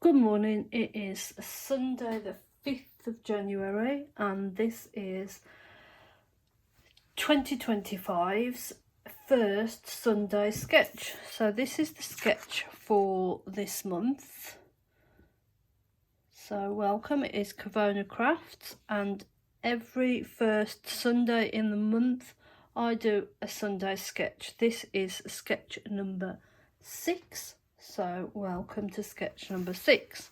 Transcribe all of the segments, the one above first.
Good morning, it is Sunday the 5th of January and this is 2025's first Sunday sketch. So this is the sketch for this month. So welcome, it is Kavona Crafts, and every first Sunday in the month I do a Sunday sketch. This is sketch number 6. So welcome to sketch number 6.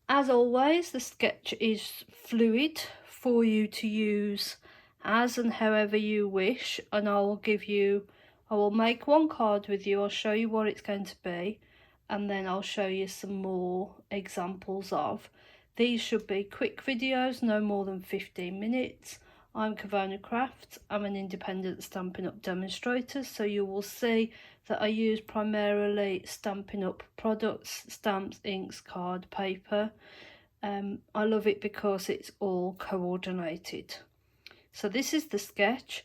As always, the sketch is fluid for you to use as and however you wish, and I will make one card with you. I'll show you what it's going to be, and then I'll show you some more examples of. These should be quick videos, no more than 15 minutes. I'm Kavona Crafts. I'm an independent Stampin' Up demonstrator, so you will see that I use primarily Stampin' Up products, stamps, inks, card, paper. I love it because it's all coordinated. So this is the sketch.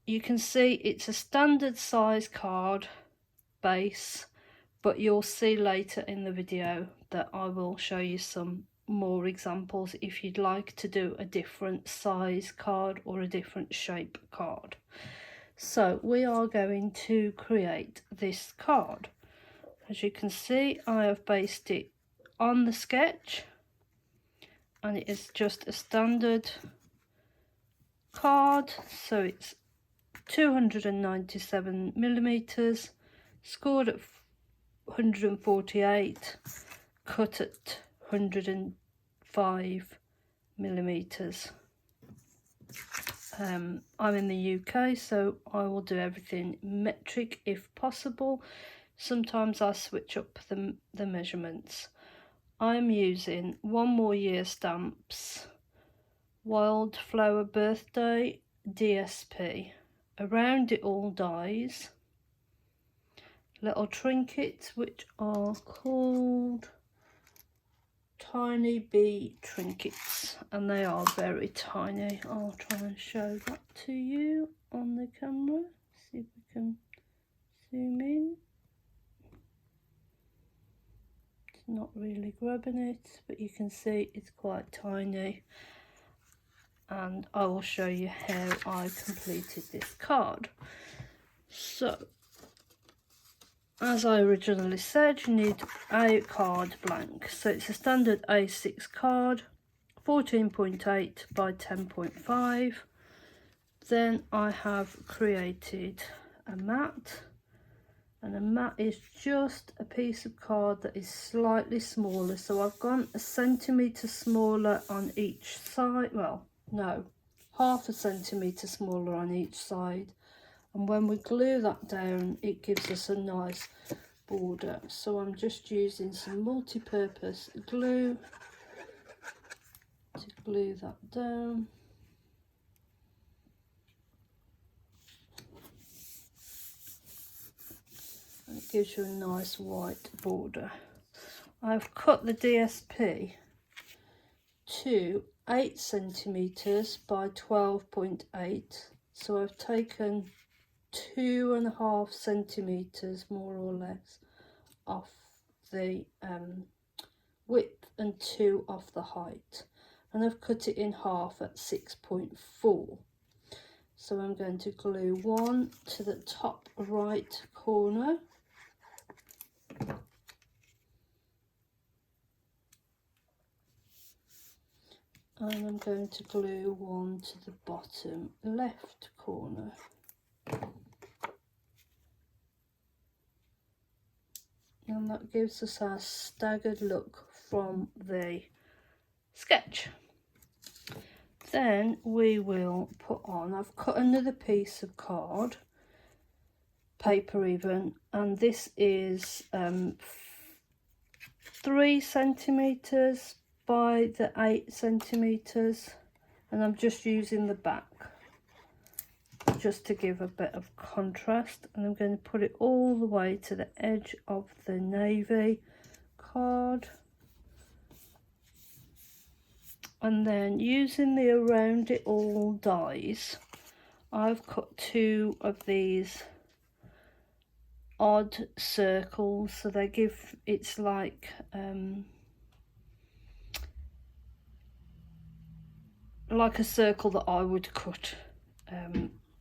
You can see it's a standard size card base, but you'll see later in the video that I will show you some more examples if you'd like to do a different size card or a different shape card. So we are going to create this card. As you can see, I have based it on the sketch, and it is just a standard card. So it's 297 millimeters, scored at 148, cut at 105 millimeters. I'm in the UK, so I will do everything metric if possible. Sometimes I switch up the measurements. I'm using One More Year stamps, Wildflower Birthday DSP, Around It All dies, little trinkets which are called Tiny Bee trinkets, and they are very tiny. I'll try and show that to you on the camera. See if we can zoom in. It's not really grabbing it, but you can see it's quite tiny, and I will show you how I completed this card. So as I originally said, you need a card blank. So it's a standard A6 card, 14.8 by 10.5. Then I have created a mat, and a mat is just a piece of card that is slightly smaller. So I've gone a centimetre smaller on each side. Well, no, half a centimetre smaller on each side. And when we glue that down, it gives us a nice border. So I'm just using some multi-purpose glue to glue that down. And it gives you a nice white border. I've cut the DSP to 8 centimetres by 12.8. So I've taken 2.5 centimetres more or less off the width and 2 off the height, and I've cut it in half at 6.4. so I'm going to glue one to the top right corner, and I'm going to glue one to the bottom left corner. And that gives us our staggered look from the sketch. Then we will put on, I've cut another piece of card, paper even, and this is 3 centimetres by the 8 centimetres, and I'm just using the back just to give a bit of contrast, and I'm going to put it all the way to the edge of the navy card, and then using the Around It All dies, I've cut 2 of these odd circles, so they give, it's like a circle that I would cut,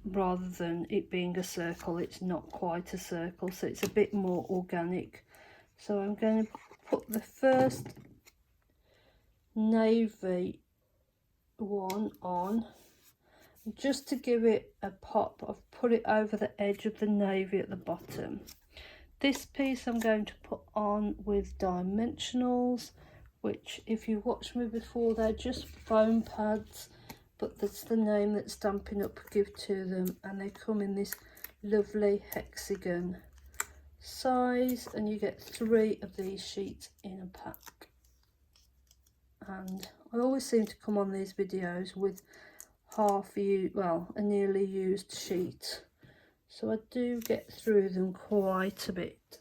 rather than it being a circle. It's not quite a circle, so it's a bit more organic. So I'm going to put the first navy one on, just to give it a pop. I've put it over the edge of the navy at the bottom. This piece I'm going to put on with dimensionals, which, if you watched me before, they're just foam pads, but that's the name that Stampin' Up give to them, and they come in this lovely hexagon size, and you get 3 of these sheets in a pack. And I always seem to come on these videos with a nearly used sheet, so I do get through them quite a bit,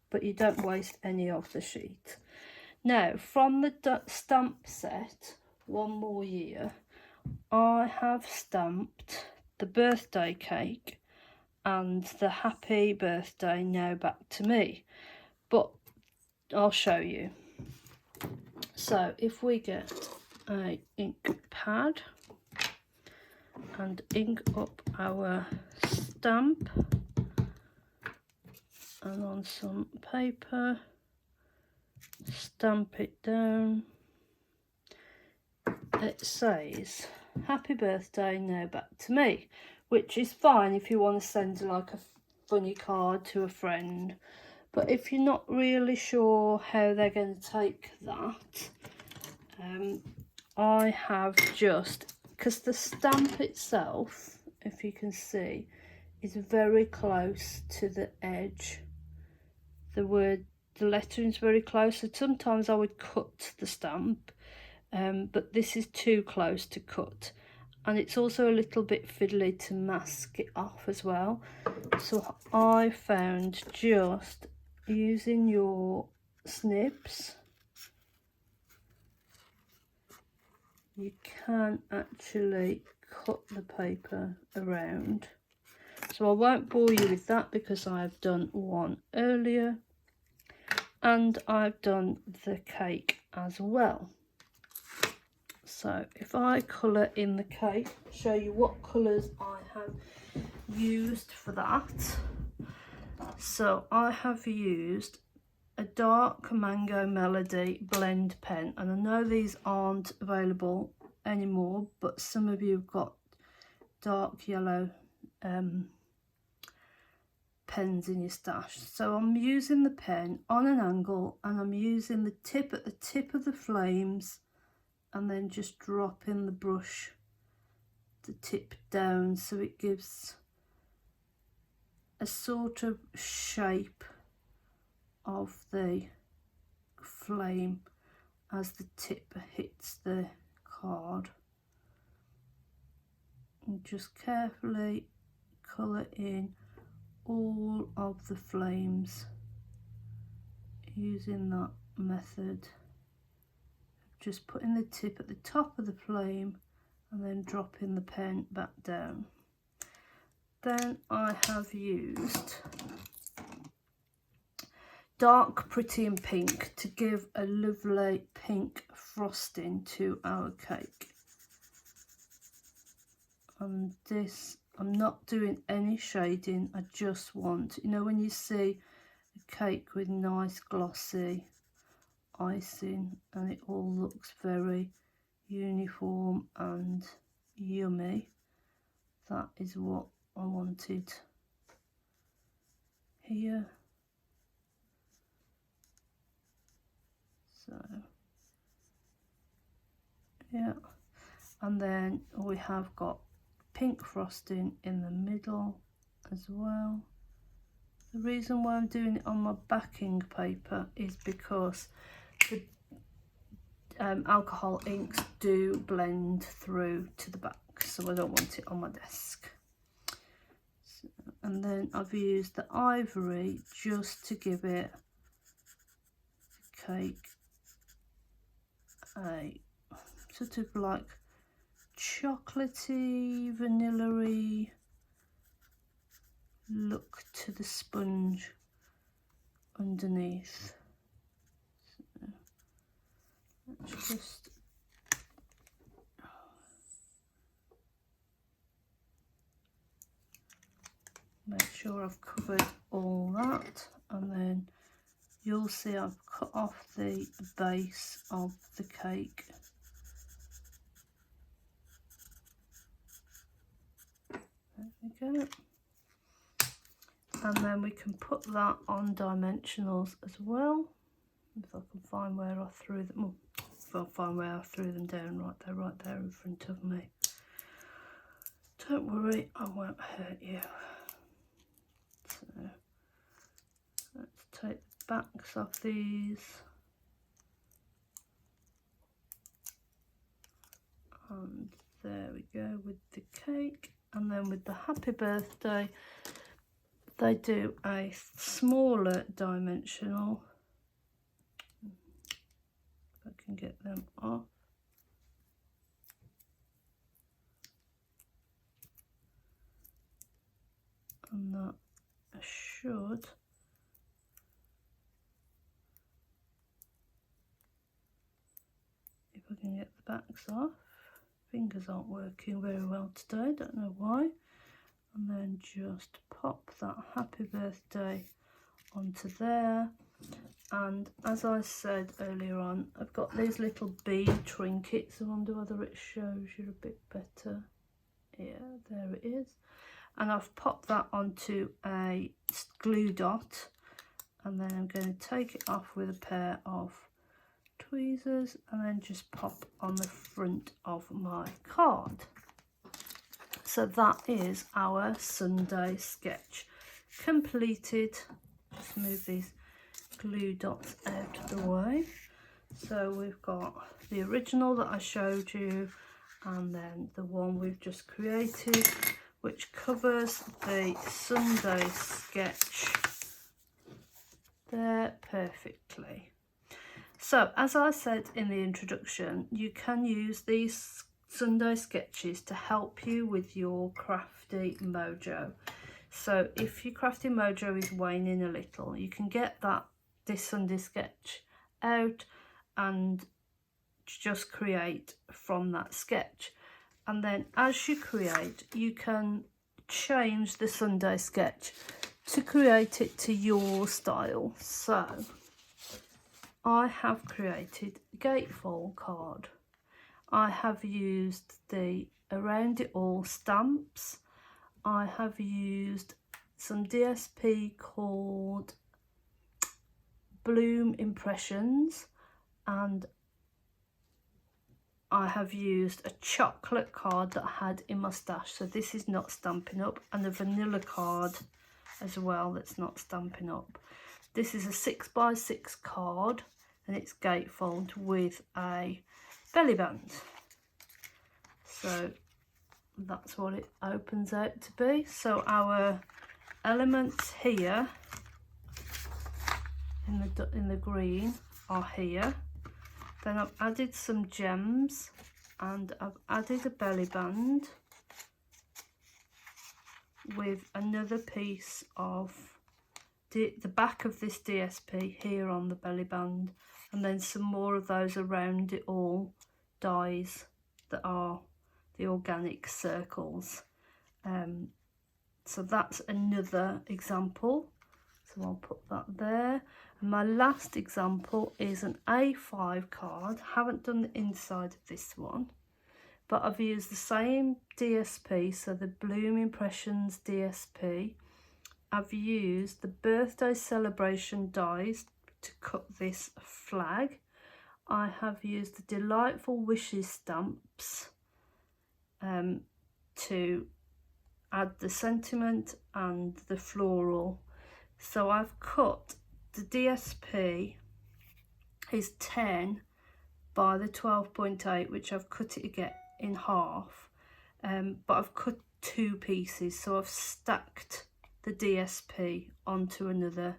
but you don't waste any of the sheet. Now, from the stamp set One More Year, I have stamped the birthday cake and the happy birthday now back to me, but I'll show you. So if we get a ink pad and ink up our stamp, and on some paper, stamp it down. It says happy birthday now back to me, which is fine if you want to send like a funny card to a friend, but if you're not really sure how they're going to take that, I have just, because the stamp itself, if you can see, is very close to the edge. The lettering is very close, so sometimes I would cut the stamp, but this is too close to cut, and it's also a little bit fiddly to mask it off as well. So I found just using your snibs, you can actually cut the paper around. So I won't bore you with that because I've done one earlier, and I've done the cake as well. So if I colour in the cake, show you what colours I have used for that. So I have used a dark Mango Melody blend pen, and I know these aren't available anymore, but some of you have got dark yellow pens in your stash. So I'm using the pen on an angle, and I'm using the tip at the tip of the flames, and then just dropping the brush, the tip down, so it gives a sort of shape of the flame as the tip hits the card. And just carefully colour in all of the flames using that method, just putting the tip at the top of the flame and then dropping the pen back down. Then I have used dark Pretty in Pink to give a lovely pink frosting to our cake. And this, I'm not doing any shading, I just want, you know, when you see a cake with nice glossy icing and it all looks very uniform and yummy, that is what I wanted here. So yeah, and then we have got pink frosting in the middle as well. The reason why I'm doing it on my backing paper is because the alcohol inks do blend through to the back, so I don't want it on my desk. So, and then I've used the ivory just to give it the cake a sort of like chocolatey, vanilla-y look to the sponge underneath. So let's just make sure I've covered all that, and then you'll see I've cut off the base of the cake. There we go. And then we can put that on dimensionals as well. If I can find where I threw them, well, if I find where I threw them down, right there in front of me. Don't worry, I won't hurt you. So let's take the backs of these. And there we go with the cake. And then with the happy birthday, they do a smaller dimensional. If I can get them off. And that should if I can get the backs off. Fingers aren't working very well today, don't know why. And then just pop that happy birthday onto there. And as I said earlier on, I've got these little bead trinkets. I wonder whether it shows you a bit better. Yeah, there it is. And I've popped that onto a glue dot, and then I'm going to take it off with a pair of tweezers and then just pop on the front of my card. So that is our Sunday sketch completed. Just move these glue dots out of the way. So we've got the original that I showed you, and then the one we've just created, which covers the Sunday sketch there perfectly. So as I said in the introduction, you can use these Sunday sketches to help you with your crafty mojo. So if your crafty mojo is waning a little, you can get this Sunday sketch out and just create from that sketch. And then as you create, you can change the Sunday sketch to create it to your style. So I have created a gatefold card. I have used the Around It All stamps. I have used some DSP called Bloom Impressions, and I have used a chocolate card that I had in my stash, so this is not Stampin' Up, and a vanilla card as well that's not Stampin' Up. This is a 6x6 card, and it's gatefold with a belly band. So that's what it opens out to be. So our elements here in the green are here. Then I've added some gems, and I've added a belly band with another piece of the back of this DSP here on the belly band, and then some more of those Around It All dies that are the organic circles. So that's another example, so I'll put that there. And my last example is an A5 card. Haven't done the inside of this one, but I've used the same DSP, so the Bloom Impressions DSP. I've used the birthday celebration dies to cut this flag. I have used the Delightful Wishes stamps to add the sentiment and the floral. So I've cut the DSP is 10 by the 12.8, which I've cut it again in half, but I've cut two pieces, so I've stacked the DSP onto another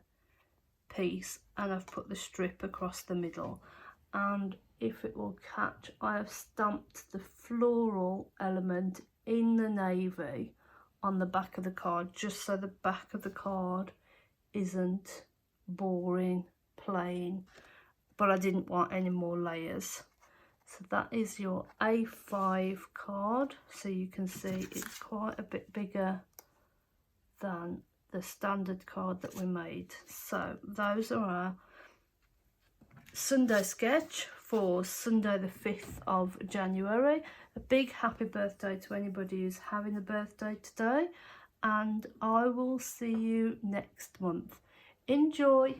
piece, and I've put the strip across the middle. And if it will catch, I have stamped the floral element in the navy on the back of the card, just so the back of the card isn't boring, plain, but I didn't want any more layers. So that is your A5 card. So you can see it's quite a bit bigger than the standard card that we made. So those are our Sunday sketch for Sunday the 5th of January. A big happy birthday to anybody who's having a birthday today, and I will see you next month. Enjoy!